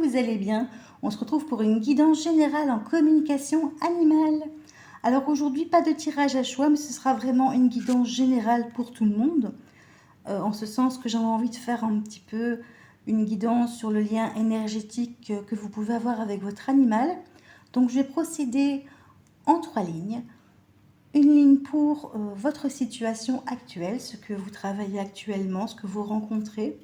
vous allez bien. On se retrouve pour une guidance générale en communication animale. Alors aujourd'hui, pas de tirage à choix, mais ce sera vraiment une guidance générale pour tout le monde. En ce sens que j'avais envie de faire un petit peu une guidance sur le lien énergétique que vous pouvez avoir avec votre animal. Donc je vais procéder en 3 lignes. Une ligne pour votre situation actuelle, ce que vous travaillez actuellement, ce que vous rencontrez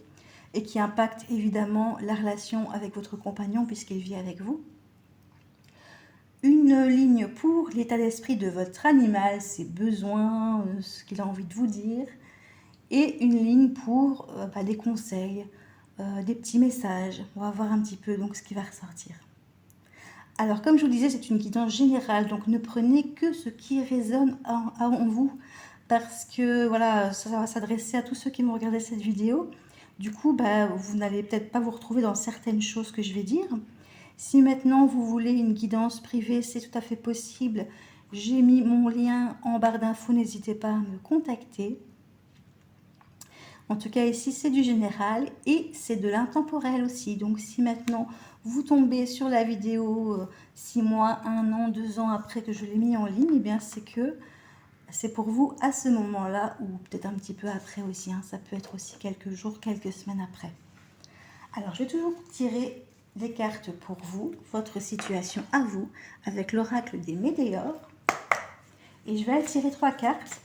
et qui impacte évidemment la relation avec votre compagnon puisqu'il vit avec vous. Une ligne pour l'état d'esprit de votre animal, ses besoins, ce qu'il a envie de vous dire. Et une ligne pour des conseils, des petits messages. On va voir un petit peu donc ce qui va ressortir. Alors comme je vous le disais, c'est une guidance générale, donc ne prenez que ce qui résonne en vous, parce que voilà, ça va s'adresser à tous ceux qui vont regarder cette vidéo. Du coup, vous n'allez peut-être pas vous retrouver dans certaines choses que je vais dire. Si maintenant vous voulez une guidance privée, c'est tout à fait possible. J'ai mis mon lien en barre d'infos, n'hésitez pas à me contacter. En tout cas, ici, c'est du général et c'est de l'intemporel aussi. Donc, si maintenant vous tombez sur la vidéo 6 mois, 1 an, 2 ans après que je l'ai mis en ligne, eh bien, c'est que c'est pour vous à ce moment-là ou peut-être un petit peu après aussi. Ça peut être aussi quelques jours, quelques semaines après. Alors, je vais toujours tirer des cartes pour vous, votre situation à vous, avec l'oracle des Météores. Et je vais tirer 3 cartes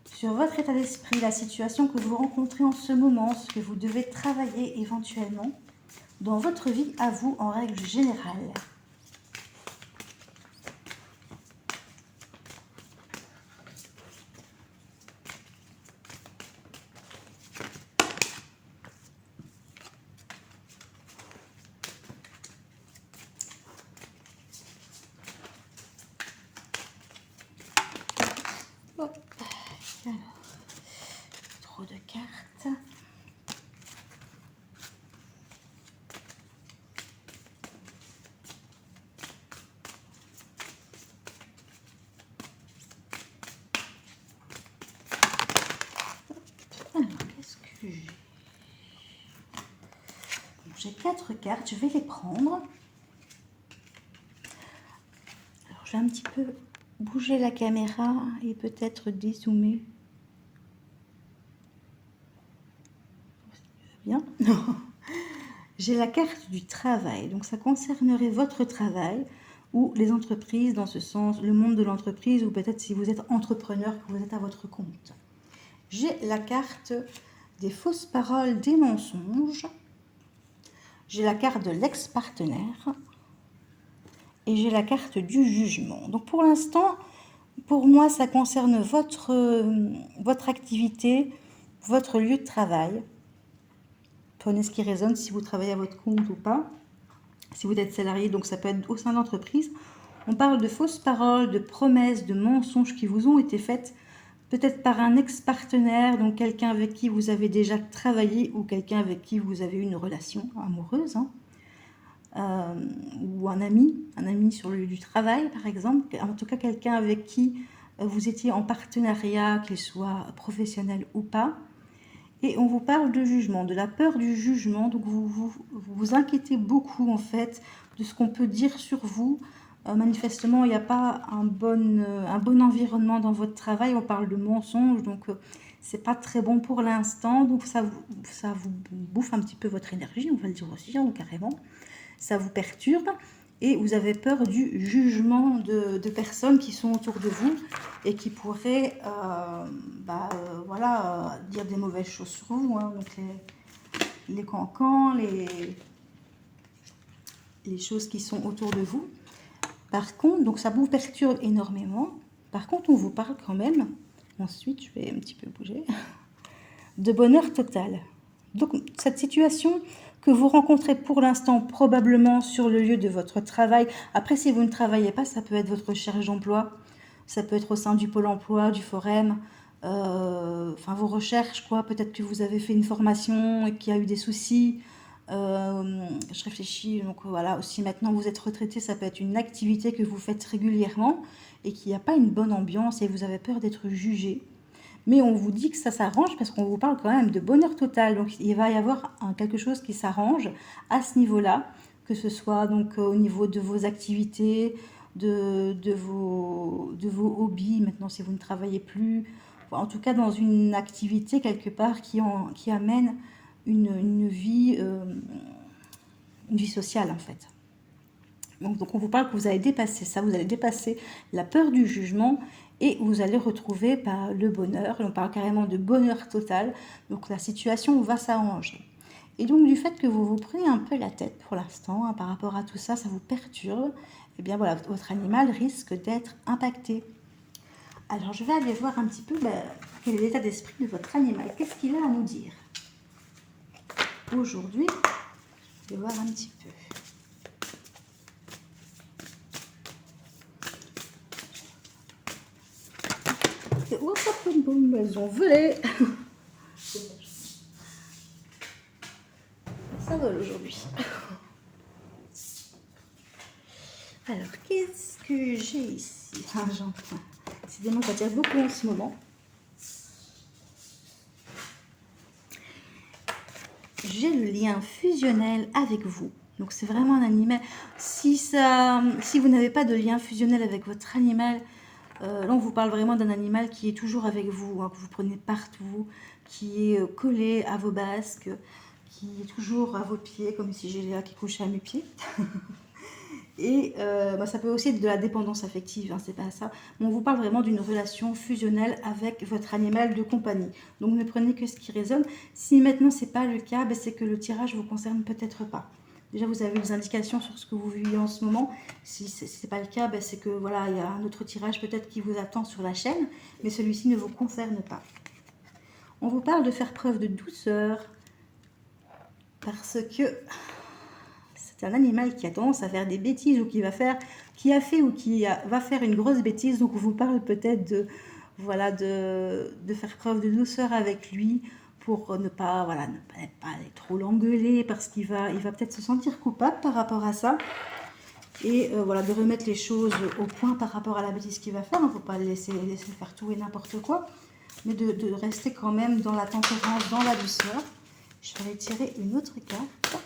sur votre état d'esprit, la situation que vous rencontrez en ce moment, ce que vous devez travailler éventuellement dans votre vie à vous en règle générale. Hop. Alors, trop de cartes. Alors, qu'est-ce que j'ai? J'ai 4 cartes, je vais les prendre. Alors, je vais un petit peu bouger la caméra et peut-être dézoomer. Bien. J'ai la carte du travail, donc ça concernerait votre travail ou les entreprises dans ce sens, le monde de l'entreprise ou peut-être si vous êtes entrepreneur, que vous êtes à votre compte. J'ai la carte des fausses paroles, des mensonges. J'ai la carte de l'ex-partenaire et j'ai la carte du jugement. Donc pour l'instant, pour moi, ça concerne votre activité, votre lieu de travail. Prenez ce qui résonne si vous travaillez à votre compte ou pas. Si vous êtes salarié, donc ça peut être au sein de l'entreprise. On parle de fausses paroles, de promesses, de mensonges qui vous ont été faites, peut-être par un ex-partenaire, donc quelqu'un avec qui vous avez déjà travaillé ou quelqu'un avec qui vous avez eu une relation amoureuse, ou un ami sur le lieu du travail par exemple, en tout cas quelqu'un avec qui vous étiez en partenariat, qu'il soit professionnel ou pas. Et on vous parle de jugement, de la peur du jugement. Donc vous vous inquiétez beaucoup en fait de ce qu'on peut dire sur vous. Manifestement, il n'y a pas un bon environnement dans votre travail. On parle de mensonges, donc c'est pas très bon pour l'instant. Donc ça vous bouffe un petit peu votre énergie, on va le dire aussi, carrément. Ça vous perturbe. Et vous avez peur du jugement de personnes qui sont autour de vous et qui pourraient dire des mauvaises choses sur vous. Donc les cancans, les choses qui sont autour de vous. Par contre, donc ça vous perturbe énormément. Par contre, on vous parle quand même, ensuite je vais un petit peu bouger, de bonheur total. Donc cette situation que vous rencontrez pour l'instant probablement sur le lieu de votre travail. Après, si vous ne travaillez pas, ça peut être votre recherche d'emploi, ça peut être au sein du Pôle emploi, du Forum, vos recherches, quoi. Peut-être que vous avez fait une formation et qu'il y a eu des soucis. Je réfléchis, donc voilà, aussi maintenant vous êtes retraité, ça peut être une activité que vous faites régulièrement et qu'il n'y a pas une bonne ambiance et vous avez peur d'être jugé. Mais on vous dit que ça s'arrange parce qu'on vous parle quand même de bonheur total. Donc il va y avoir quelque chose qui s'arrange à ce niveau-là. que ce soit donc au niveau de vos activités, de vos hobbies, maintenant si vous ne travaillez plus, en tout cas dans une activité quelque part qui amène une vie sociale en fait. Donc on vous parle que vous allez dépasser ça, vous allez dépasser la peur du jugement et vous allez retrouver le bonheur. On parle carrément de bonheur total, donc la situation va s'arranger. Et donc du fait que vous vous prenez un peu la tête pour l'instant par rapport à tout ça, ça vous perturbe, et bien voilà, votre animal risque d'être impacté. Alors je vais aller voir un petit peu quel est l'état d'esprit de votre animal, qu'est-ce qu'il a à nous dire. Aujourd'hui, je vais voir un petit peu. Elles ont volé. Ça vole aujourd'hui. Alors, qu'est-ce que j'ai ici? Décidément, ça tire beaucoup en ce moment. J'ai le lien fusionnel avec vous. Donc, c'est vraiment un animal. Si vous n'avez pas de lien fusionnel avec votre animal, là, on vous parle vraiment d'un animal qui est toujours avec vous, que vous prenez partout, qui est collé à vos basques, qui est toujours à vos pieds, comme si j'ai Léa qui couchait à mes pieds. Et ça peut aussi être de la dépendance affective, c'est pas ça. Mais on vous parle vraiment d'une relation fusionnelle avec votre animal de compagnie. Donc ne prenez que ce qui résonne. Si maintenant c'est pas le cas, c'est que le tirage vous concerne peut-être pas. Déjà vous avez des indications sur ce que vous vivez en ce moment. Si c'est pas le cas, c'est que voilà, il y a un autre tirage peut-être qui vous attend sur la chaîne, mais celui-ci ne vous concerne pas. On vous parle de faire preuve de douceur parce que c'est un animal qui a tendance à faire des bêtises ou qui a fait ou va faire une grosse bêtise. Donc on vous parle peut-être de faire preuve de douceur avec lui pour ne pas aller trop l'engueuler parce qu'il va peut-être se sentir coupable par rapport à ça. Et de remettre les choses au point par rapport à la bêtise qu'il va faire. Il ne faut pas le laisser faire tout et n'importe quoi, mais de rester quand même dans la tempérance, dans la douceur. Je vais aller tirer une autre carte.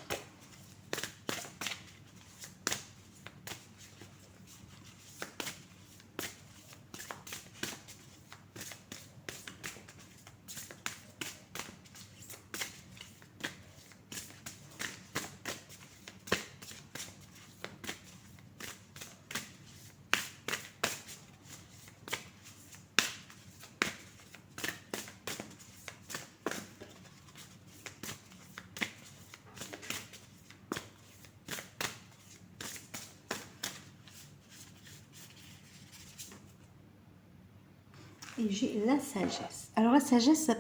Et j'ai la sagesse. Alors la sagesse,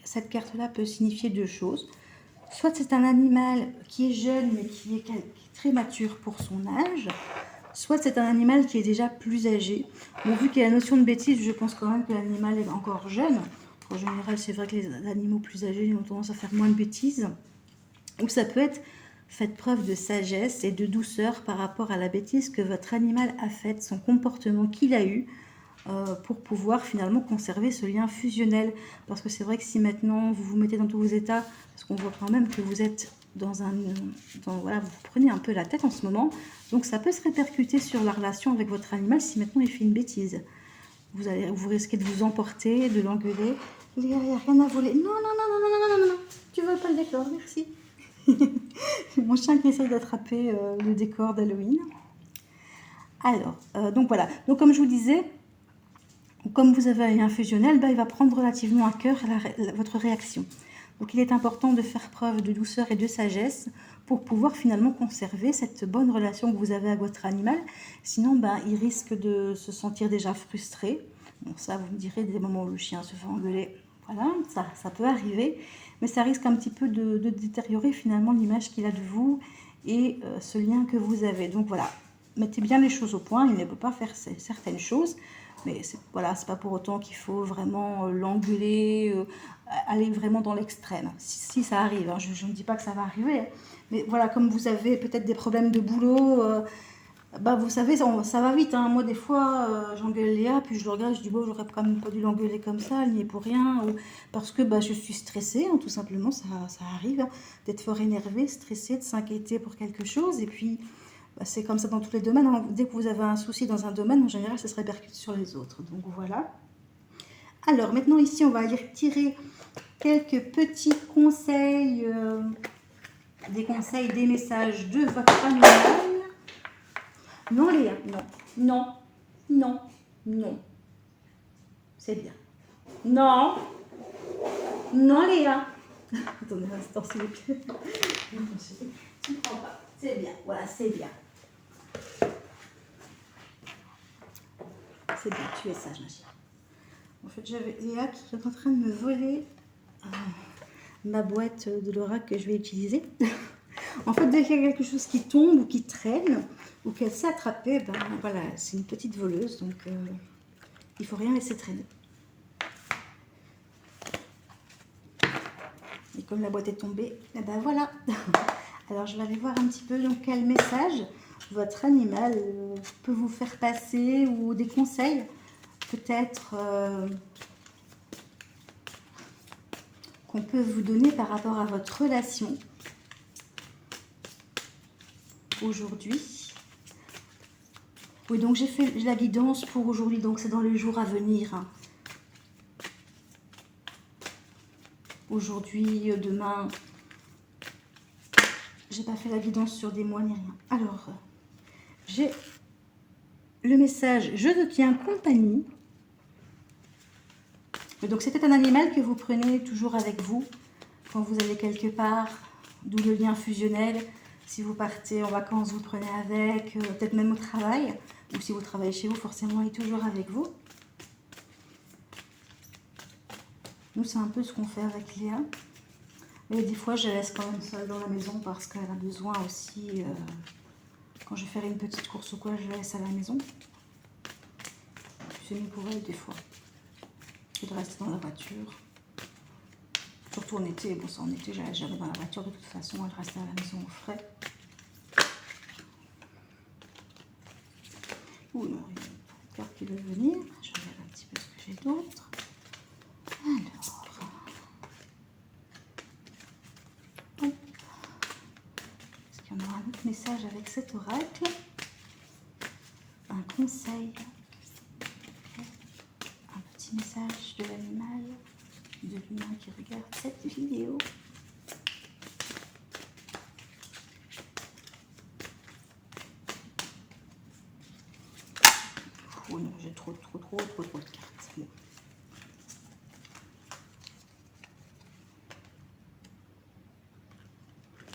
cette carte-là peut signifier deux choses. Soit c'est un animal qui est jeune mais qui est très mature pour son âge, soit c'est un animal qui est déjà plus âgé. Bon, vu qu'il y a la notion de bêtise, je pense quand même que l'animal est encore jeune. En général, c'est vrai que les animaux plus âgés ont tendance à faire moins de bêtises. Ou ça peut être faites preuve de sagesse et de douceur par rapport à la bêtise que votre animal a faite, son comportement qu'il a eu, pour pouvoir finalement conserver ce lien fusionnel. Parce que c'est vrai que si maintenant vous vous mettez dans tous vos états, parce qu'on voit quand même que vous êtes vous prenez un peu la tête en ce moment, donc ça peut se répercuter sur la relation avec votre animal si maintenant il fait une bêtise. Vous risquez de vous emporter, de l'engueuler. Il n'y a rien à voler. Non, tu veux pas le décor, merci. Mon chien qui essaye d'attraper le décor d'Halloween. Alors, donc voilà. Donc comme je vous disais, comme vous avez un lien fusionnel, il va prendre relativement à cœur votre réaction. Donc il est important de faire preuve de douceur et de sagesse pour pouvoir finalement conserver cette bonne relation que vous avez avec votre animal. Sinon, il risque de se sentir déjà frustré. Bon, ça, vous me direz, des moments où le chien se fait engueuler, voilà, ça peut arriver. Mais ça risque un petit peu de détériorer finalement l'image qu'il a de vous et ce lien que vous avez. Donc voilà, mettez bien les choses au point. Il ne peut pas faire certaines choses. Mais c'est pas pour autant qu'il faut vraiment l'engueuler, aller vraiment dans l'extrême. Si ça arrive, je ne dis pas que ça va arriver, mais voilà, comme vous avez peut-être des problèmes de boulot, Bah, vous savez, ça va vite, hein. Moi, des fois, j'engueule Léa, puis je le regarde, je dis, bon, j'aurais quand même pas dû l'engueuler comme ça, elle n'y est pour rien, parce que bah, je suis stressée, hein, tout simplement, ça arrive, hein, d'être fort énervée, stressée, de s'inquiéter pour quelque chose, et puis, bah, c'est comme ça dans tous les domaines, hein. Dès que vous avez un souci dans un domaine, en général, ça se répercute sur les autres, donc voilà. Alors, maintenant, ici, on va aller tirer quelques petits conseils, des conseils, des messages de votre animal. Non, Léa, non, non, non, non. C'est bien. Non, non, Léa. Attendez un instant, s'il vous plaît. Tu ne prends pas. C'est bien, voilà, c'est bien. C'est bien, tu es sage, ma chérie. En fait, j'avais Léa qui est en train de me voler ma boîte de l'oracle que je vais utiliser. En fait, dès qu'il y a quelque chose qui tombe ou qui traîne, ou qu'elle s'est attrapée, ben voilà, c'est une petite voleuse, donc il ne faut rien laisser traîner. Et comme la boîte est tombée, et ben voilà. Alors je vais aller voir un petit peu donc quel message votre animal peut vous faire passer, ou des conseils peut-être qu'on peut vous donner par rapport à votre relation aujourd'hui. Oui, donc j'ai fait la guidance pour aujourd'hui, donc c'est dans les jours à venir, hein. Aujourd'hui, demain, j'ai pas fait la guidance sur des mois ni rien. Alors, j'ai le message « Je te tiens compagnie ». Donc c'était un animal que vous prenez toujours avec vous quand vous allez quelque part, d'où le lien fusionnel. Si vous partez en vacances, vous le prenez avec, peut-être même au travail, ou si vous travaillez chez vous, forcément il est toujours avec vous. Nous, c'est un peu ce qu'on fait avec Léa. Mais des fois, je la laisse quand même seule dans la maison parce qu'elle a besoin aussi, quand je vais faire une petite course ou quoi, je la laisse à la maison. C'est mieux pour elle des fois que de rester dans la voiture. Surtout en été, bon ça en été, je la laisse jamais dans la voiture, de toute façon, elle reste à la maison au frais. Ouh non, il y a une carte qui veut venir. Je regarde un petit peu ce que j'ai d'autre. Alors, hop. Est-ce qu'il y en aura un autre message avec cet oracle? Un conseil, un petit message de l'animal, de l'humain qui regarde cette vidéo. Oh non, j'ai trop de cartes. Bon.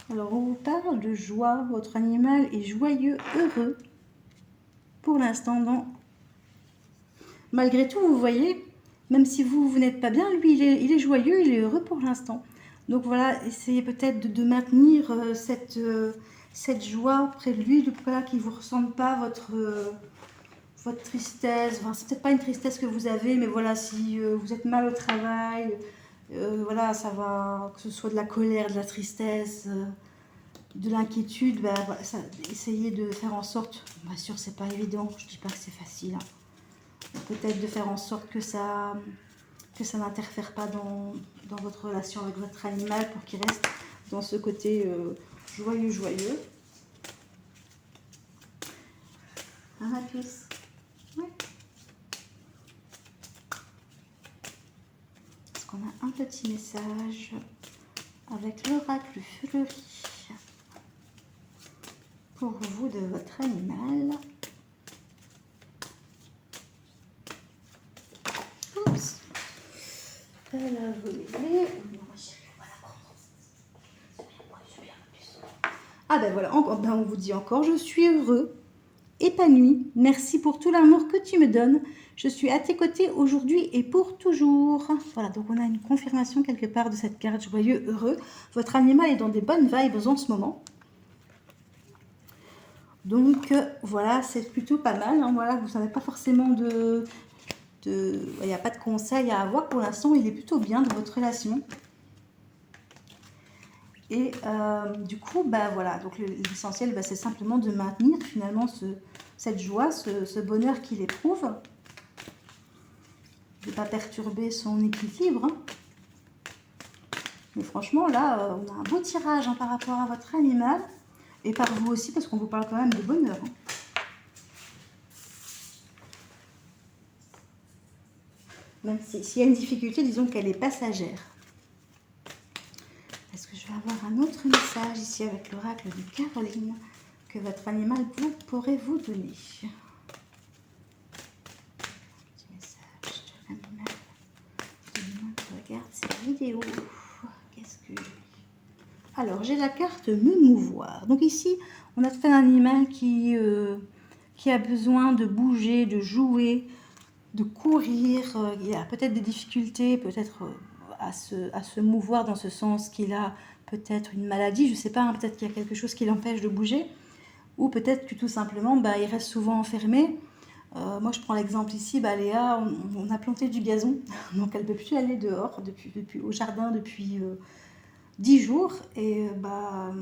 Alors, on vous parle de joie. Votre animal est joyeux, heureux. Pour l'instant, malgré tout, vous voyez, même si vous n'êtes pas bien, lui, il est joyeux, il est heureux pour l'instant. Donc voilà, essayez peut-être de maintenir cette joie près de lui, voilà, qu'il ne vous ressente pas votre tristesse. Enfin, c'est peut-être pas une tristesse que vous avez, mais voilà, si vous êtes mal au travail, voilà, ça va, que ce soit de la colère, de la tristesse, de l'inquiétude, ben, voilà, essayez de faire en sorte, bien sûr c'est pas évident, je dis pas que c'est facile, hein, peut-être de faire en sorte que ça n'interfère pas dans votre relation avec votre animal, pour qu'il reste dans ce côté joyeux. Hein, ma puce? Ouais. Est-ce qu'on a un petit message avec l'oracle fleuri pour vous de votre animal? Oups. Elle a volé. Ah ben voilà, on vous dit encore, je suis heureux, épanoui. Merci pour tout l'amour que tu me donnes. Je suis à tes côtés aujourd'hui et pour toujours. Voilà, donc on a une confirmation quelque part de cette carte joyeux, heureux. Votre animal est dans des bonnes vibes en ce moment. Donc voilà, c'est plutôt pas mal, hein. Voilà, vous n'avez pas forcément il n'y a pas de conseils à avoir pour l'instant, il est plutôt bien dans votre relation. Et du coup, bah voilà, donc l'essentiel, bah, c'est simplement de maintenir finalement cette joie, ce bonheur qu'il éprouve, de ne pas perturber son équilibre. Hein. Mais franchement, là, on a un beau tirage hein, par rapport à votre animal, et par vous aussi, parce qu'on vous parle quand même de bonheur. Hein. Même s'il y a une difficulté, disons qu'elle est passagère. Est-ce que je vais avoir un autre message ici avec l'oracle de Caroline que votre animal pourrait vous donner? Petit message de l'animal qui regarde cette vidéo. Qu'est-ce que j'ai? Alors, j'ai la carte me mouvoir. Donc ici, on a tout un animal qui a besoin de bouger, de jouer, de courir. Il a peut-être des difficultés, peut-être à se mouvoir dans ce sens qu'il a peut-être une maladie, je ne sais pas, hein, peut-être qu'il y a quelque chose qui l'empêche de bouger, ou peut-être que tout simplement, bah, il reste souvent enfermé. Moi, je prends l'exemple ici, bah, Léa, on a planté du gazon, donc elle ne peut plus aller dehors, au jardin depuis 10 jours, et bah,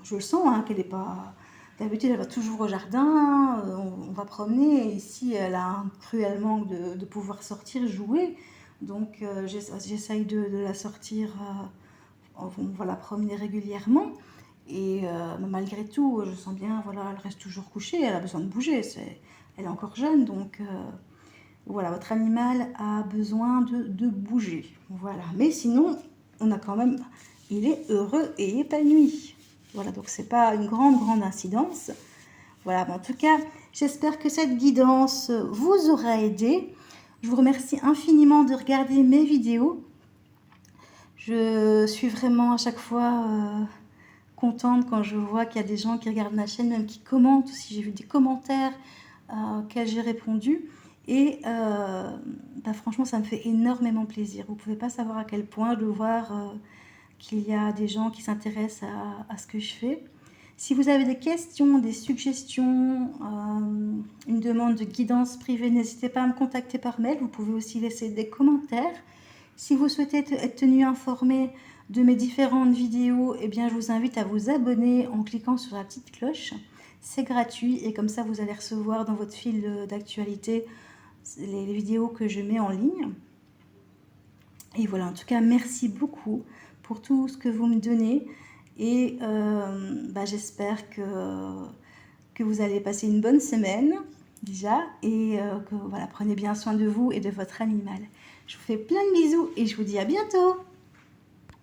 je le sens hein, qu'elle n'est pas... D'habitude, elle va toujours au jardin, on va promener, et ici, elle a un cruel manque de pouvoir sortir, jouer. Donc, j'essaye de la sortir, on va la promener régulièrement. Et malgré tout, je sens bien, voilà, elle reste toujours couchée, elle a besoin de bouger, elle est encore jeune, donc voilà, votre animal a besoin de bouger. Voilà, mais sinon, on a quand même, il est heureux et épanoui. Voilà, donc c'est pas une grande incidence. Voilà, mais en tout cas, j'espère que cette guidance vous aura aidé. Je vous remercie infiniment de regarder mes vidéos. Je suis vraiment à chaque fois contente quand je vois qu'il y a des gens qui regardent ma chaîne, même qui commentent aussi. J'ai vu des commentaires auxquels j'ai répondu. Et bah franchement, ça me fait énormément plaisir. Vous ne pouvez pas savoir à quel point de voir qu'il y a des gens qui s'intéressent à ce que je fais. Si vous avez des questions, des suggestions, une demande de guidance privée, n'hésitez pas à me contacter par mail. Vous pouvez aussi laisser des commentaires. Si vous souhaitez être tenu informé de mes différentes vidéos, eh bien, je vous invite à vous abonner en cliquant sur la petite cloche. C'est gratuit et comme ça, vous allez recevoir dans votre fil d'actualité les vidéos que je mets en ligne. Et voilà, en tout cas, merci beaucoup pour tout ce que vous me donnez. Et bah, j'espère que vous allez passer une bonne semaine déjà. Et que voilà, prenez bien soin de vous et de votre animal. Je vous fais plein de bisous et je vous dis à bientôt.